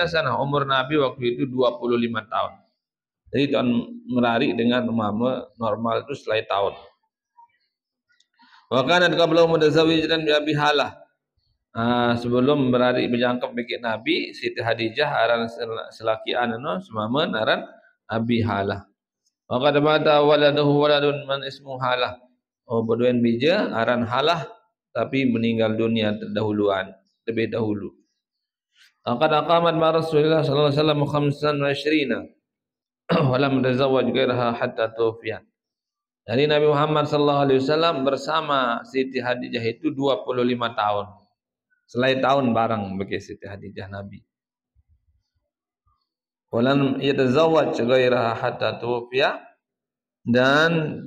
25 sana, umur Nabi waktu itu 25 tahun. Jadi tahun merari dengan umama normal itu selai tahun. Wa kana qabla mutazawwijan bi Abi Halah. Sebelum berari berjangkep bikin Nabi, Siti Khadijah aran selaki anana semaman aran Abi Halah. Wa qad mata waladuhu waladun man ismu Halah. Oh berduen bija aran Halah tapi meninggal dunia terdahuluan, lebih dahulu. Aqad aqamat ma Rasulullah sallallahu alaihi wasallam 25 wa lam tazawwaj ghairaha hatta tuwfiyat. Jadi Nabi Muhammad sallallahu alaihi wasallam bersama Siti Khadijah itu 25 tahun. Selai tahun bareng bagi Siti Khadijah Nabi. Walam yatazawwaj ghairaha hatta tuwfiya, dan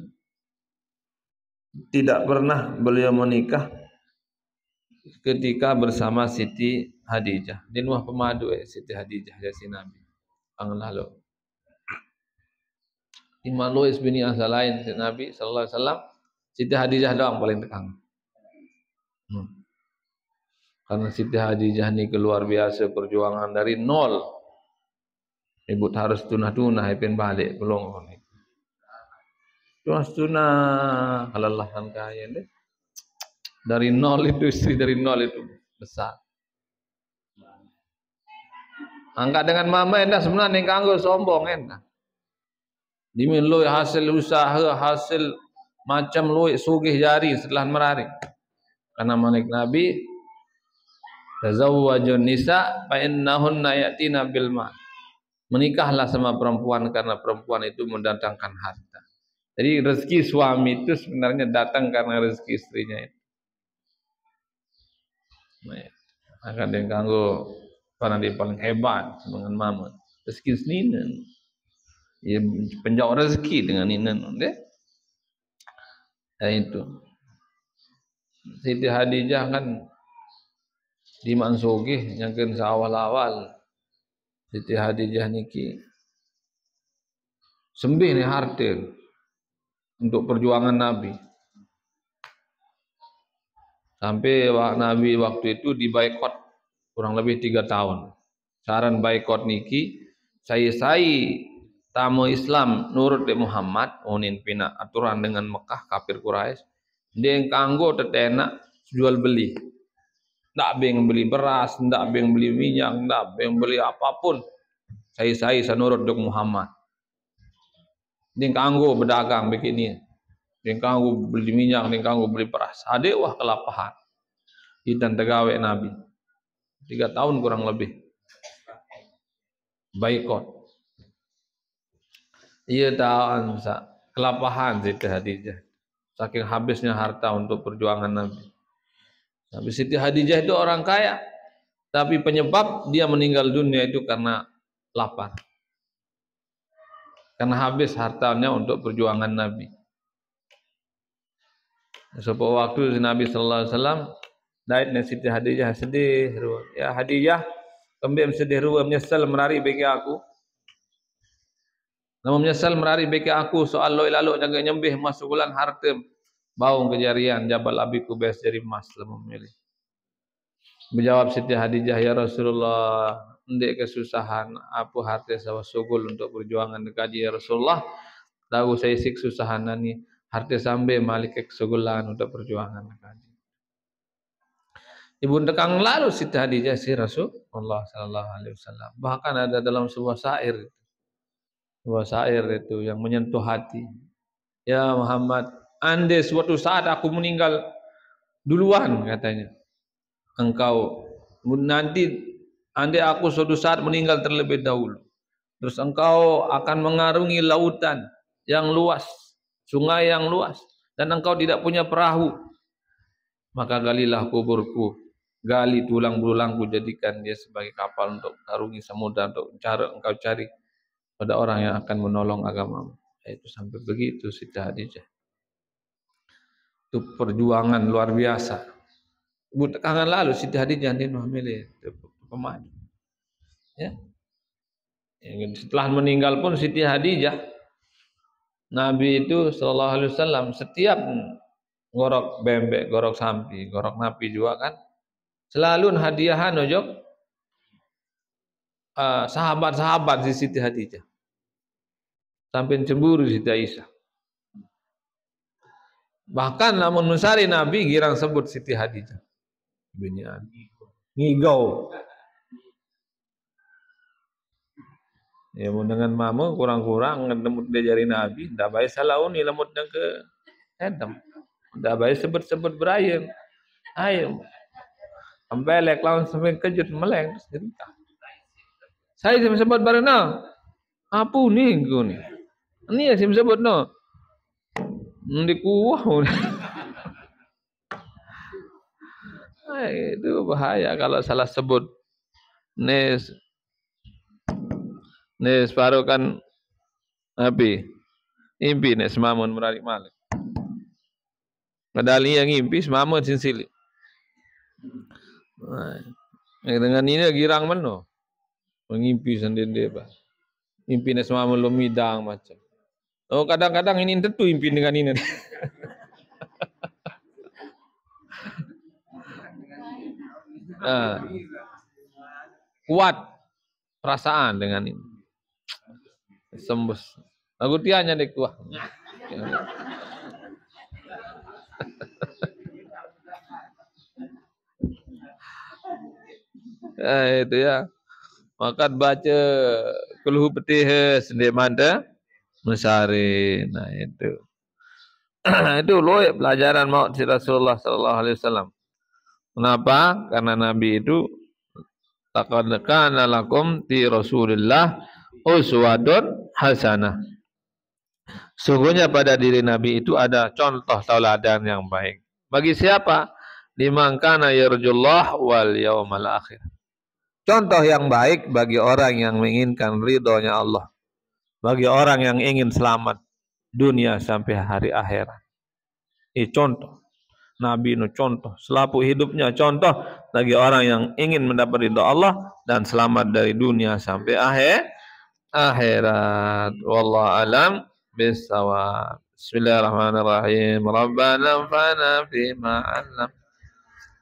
tidak pernah beliau menikah ketika bersama Siti Khadijah. Din wah pemadu Siti Khadijah ya si Nabi. Anglalu. Imam Luis bin Asalain si Nabi sallallahu alaihi wasallam, Siti Khadijah doang paling tekang. Karena Siti Khadijah ini keluar biasa perjuangan dari nol. Ibu harus tunah-tunah ipin balik belum ni. Tunah kalau Allah kan kaya deh. Dari nol itu istri dari nol itu besar. Angkat dengan mama endah sebenarnya kanggo sombong endah. Dimin lu hasil usaha, hasil macam lu sugih jari setelah merari. Karena manik Nabi tazawwajun nisa fa innahunna yatina bil mal. Menikahlah sama perempuan karena perempuan itu mendatangkan harta. Jadi rezeki suami itu sebenarnya datang karena rezeki istrinya itu. Akan dia kanggo karena dia paling hebat dengan mama. Rezeki seninen. Ia penjauh rezeki dengan ninen deh. Itu. Siti Hadijah kan di Mansogih yang kan seawal-awal Siti Hadijah niki sembih ni harta untuk perjuangan Nabi. Sampai Nabi waktu itu dibaikot kurang lebih 3 tahun. Saran baikot niki saya tamu Islam nurut di Muhammad onin pina aturan dengan Mekah kafir Quraisy. Dia kanggo tetenak jual beli. Ndak beng beli beras, ndak beng beli minyak, ndak beng beli apapun. Saya sanurut dok Muhammad. Dia kanggo berdagang begini. Dia kanggo beli minyak, dia kanggo beli beras. Adik wah kelapahan. Idan tegawe Nabi. 3 tahun kurang lebih. Baikot. Ia tahu kelapahan Siti Hadijah. Saking habisnya harta untuk perjuangan Nabi. Tapi Siti Hadijah itu orang kaya. Tapi penyebab dia meninggal dunia itu karena lapar. Karena habis hartanya untuk perjuangan Nabi. Sebuah waktu Nabi sallallahu alaihi wasallam daitnya Siti Hadijah sedih. Ya Hadijah, kembali sedih ruwa menyesal merari bagi aku. Nama menyesal merari bagi aku soal lo lalu jaga nyembih masuk bulan harta baung kejarian Jabal Abi Kubais dari emas lama memilih. Menjawab Siti Hadijah, ya Rasulullah, ndek kesusahan apa harta sawa sugul untuk perjuangan kaji ya Rasulullah. Tahu saya sik susahan ni harta sampai malik kesugulan untuk perjuangan kaji. Ibu dekang lalu Siti Hadijah si Rasulullah sallallahu alaihi wasallam. Bahkan ada dalam sebuah syair itu yang menyentuh hati. Ya Muhammad, andai suatu saat aku meninggal duluan katanya. Engkau nanti andai aku suatu saat meninggal terlebih dahulu. Terus engkau akan mengarungi lautan yang luas, sungai yang luas dan engkau tidak punya perahu. Maka galilah kuburku. Gali tulang belulangku jadikan dia sebagai kapal untuk mengarungi samudra untuk engkau cari pada orang yang akan menolong agamamu. Itu sampai begitu Siti Hadijah. Itu perjuangan luar biasa. Belakangan lalu Siti Hadijah dia memilih pemain. Ya. Setelah meninggal pun Siti Hadijah, Nabi itu sallallahu alaihi wasallam setiap gorok bembek, gorok sampi, gorok napi juga kan, selalu hadiahan ojok sahabat-sahabat di Siti Hadijah. Sampai cemburu Siti Aisyah. Bahkan lamun nusari Nabi girang sebut Siti Hadijah. Binyan. Ngigau. Ya mun dengan mama kurang-kurang ngemut dia jari Nabi, ndak bae salaun ni lemutnya ke edem. Ndak bae sebut-sebut berayeun. Ayo. Ambelek lawan sampai kejut meleng cerita. Saya sebut barena. Apa ni engko ni? Ini yang saya sebut no. Di kuah. Itu bahaya kalau salah sebut. Nes paruh kan api. Impi nes mamun merari malik. Padahal yang impi semamun sinsili. Dengan ini girang meno. Mengimpi sendiri apa. Impi nes mamun lumidang macam. Oh kadang-kadang ini tentu impi dengan ini. Kuat perasaan dengan ini. Sembus. Lagu tianya dek kuah. Itu ya. Maka baca keluh petih sendiri manda. Mesari, nah itu, itu loh pelajaran maut si Rasulullah sallallahu alaihi wasallam. Kenapa? Karena Nabi itu laqad kana lakum fi Rasulillah uswatun hasanah. Sungguhnya pada diri Nabi itu ada contoh tauladan yang baik. Bagi siapa? liman kana yarjullah wal yawmal akhir. Contoh yang baik bagi orang yang menginginkan ridhonya Allah, bagi orang yang ingin selamat dunia sampai hari akhirat. Contoh Nabi nu contoh, selapu hidupnya contoh bagi orang yang ingin mendapat ridha Allah dan selamat dari dunia sampai akhirat. Wallahu alam bisawab. Bismillahirrahmanirrahim. Rabbana anfa'na fima 'allam.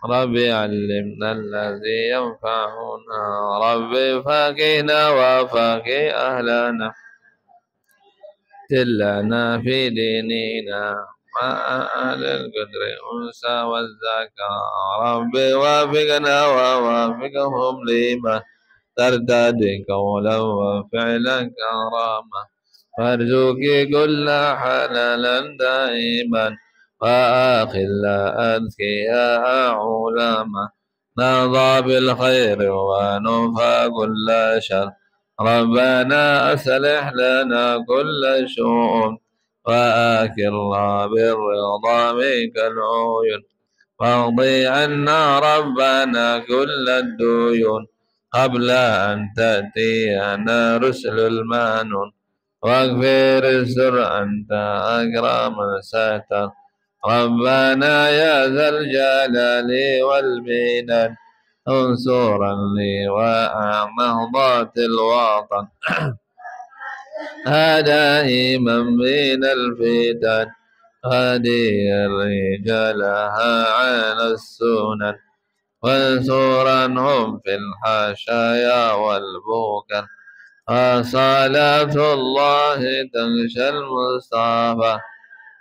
Rabbi 'allimna alladhi yanfa'una. Rabbi faqihna wa faqih ahlana. Tillana fi dinina. أهل القدر أنسى والذكر ربي وافقنا ووافقهم لما ترتدي قولا وفعلا كرامة فارزقي كل حلالا دائما وآخل أذكياء علما نرضى بالخير وننفى كل شر ربنا أصلح لنا كل شؤون وآكرنا بالرضا منك العيون واقضي عنا ربنا كل الديون قبل أن تأتينا رسل المانون واغفر السر أنت أكرم ساتر ربنا يا ذا الجلال والمنن انصرا لي وأعمضات الوطن هذا إمام من الفتن هدي رجالها على السنن وانصرنهم في الحشايا والبكر وصلاة الله تغشى المصطفى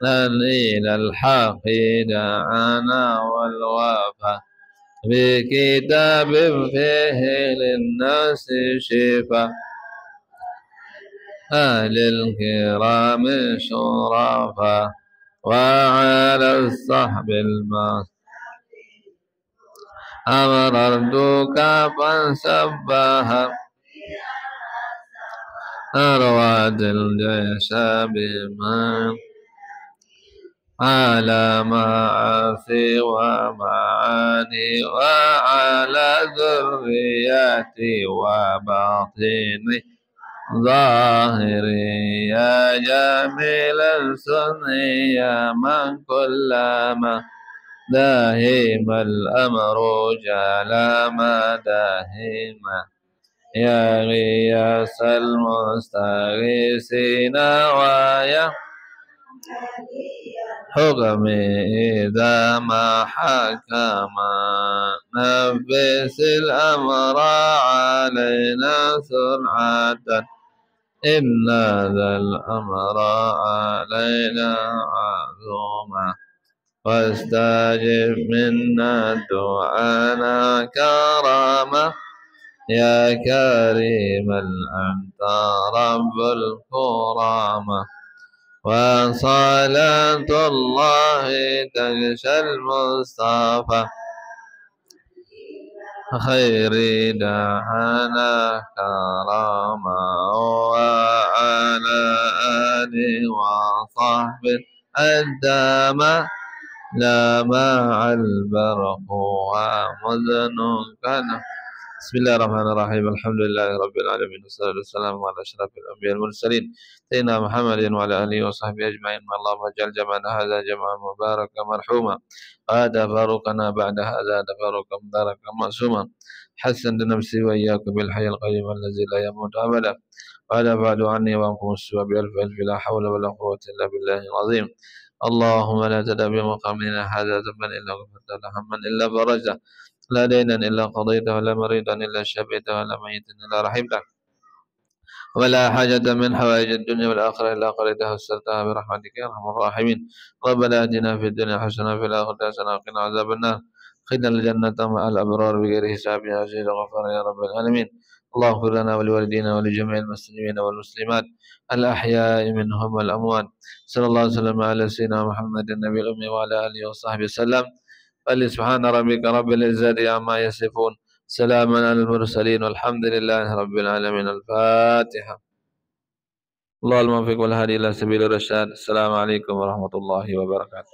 إلى الحق دعانا والوفا بكتاب فيه للناس شفاء أهل الكرام شرفا وعلى الصحب أمررتك فانسبها أرواد الجيش بمن على معاصي ومعاني وعلى ذرياتي وباطني ظاهري يا جميل السن يا من كلما داهم الأمر جلما داهما يا غياث المستغيثين ويا حكمي إذا ما حكم نفس الأمر علينا سرعة إن ذا الأمر علينا عظوما واستجب منا دعانا كرامة يا كريما أنت رب الكرامة وصلاة الله تغشى المصطفى خير دعانا كرامة وعلى آله وصحبه الدامة لا مع البرق ومذن كان. بسم الله الرحمن الرحيم الحمد لله رب العالمين والصلاة والسلام على أشرف الأنبياء والمرسلين سيدنا محمد وعلى آله وصحبه أجمعين. اللهم اجعل جمعنا هذا جمعا مباركا مرحوما وهذا فاروقنا بعد هذا تفارقا مباركا معصوما حسن لنفسي وإياكم بالحي القيوم الذي لا يموت أبدا وهذا بعد عني وعنكم السوء بألف ألف لا حول ولا قوة إلا بالله العظيم. اللهم لا تدع بمقامنا هذا ذنبا إلا غفرته ولا هما إلا فرجته لا دينا إلا قضيته ولا مريضا إلا شفيته ولا ميتا إلا رحمته ولا حاجة من حوائج الدنيا والآخرة إلا قضيتها ويسرتها برحمتك يا أرحم الراحمين. ربنا آتنا في الدنيا حسنة وفي الآخرة حسنة وقنا عذاب النار خذنا الجنة مع الأبرار بغير حساب يا عزيز غفار يا رب العالمين. اللهم اغفر لنا ولوالدينا ولجميع المسلمين والمسلمات الأحياء منهم والأموات. صلى الله عليه وسلم على سيدنا محمد النبي الأمي وعلى آله وصحبه وسلم. سبحان ربك رب العزة عما يصفون سلام على المرسلين والحمد لله رب العالمين. الفاتحة. الله الموفق والهادي إلى سبيل الرشاد. السلام عليكم ورحمة الله وبركاته.